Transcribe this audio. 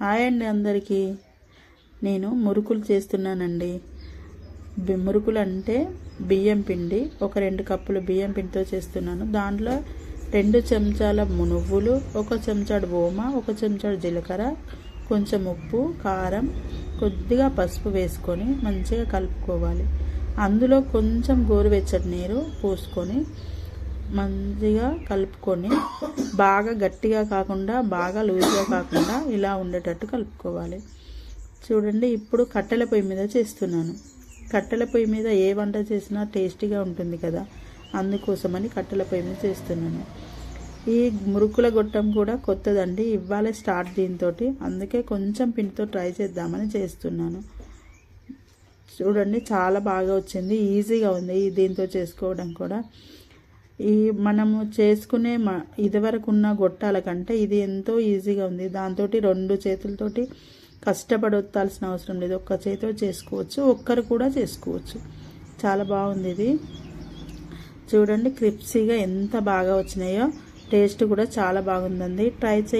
Hi అండి అందరికీ. నేను మురుకులు చేస్తున్నానండి. మురుకులు అంటే బియ్యం పిండి, ఒక 2 కప్పుల బియ్యం పిండితో చేస్తున్నాను. దాంట్లో 2 చెంచాల నువ్వులు, 1 చెంచాడు ఓమ, 1 చెంచాడు జీలకర్ర, కొంచెం ఉప్పు, కారం, కొద్దిగా పసుపు వేసుకొని మంచిగా కలుపుకోవాలి. అందులో కొంచెం గోరువెచ్చటి నీరు పోసుకొని మంచిగా కలుపుకొని బాగా గట్టిగా కాకుండా బాగా లూజ్గా కాకుండా ఇలా ఉండేటట్టు కలుపుకోవాలి. చూడండి, ఇప్పుడు కట్టెల పొయ్యి మీద చేస్తున్నాను. కట్టెల పొయ్యి మీద ఏ వంట చేసినా టేస్టీగా ఉంటుంది కదా, అందుకోసమని కట్టెల పొయ్యి మీద చేస్తున్నాను. ఈ మురుకుల గొట్టం కూడా కొత్తదండి, ఇవ్వాలే స్టార్ట్ దీంతో, అందుకే కొంచెం పిండితో ట్రై చేద్దామని చేస్తున్నాను. చూడండి, చాలా బాగా వచ్చింది, ఈజీగా ఉంది దీంతో చేసుకోవడం కూడా. మనము చేసుకునే ఇదివరకు ఉన్న గొట్టాల కంటే ఇది ఎంతో ఈజీగా ఉంది. దాంతో 2 చేతులతోటి కష్టపడొత్తాల్సిన అవసరం లేదు, ఒక్క చేతితో చేసుకోవచ్చు, ఒక్కరు కూడా చేసుకోవచ్చు. చాలా బాగుంది ఇది. చూడండి, క్రిప్సీగా ఎంత బాగా వచ్చినాయో, టేస్ట్ కూడా చాలా బాగుందండి. ట్రై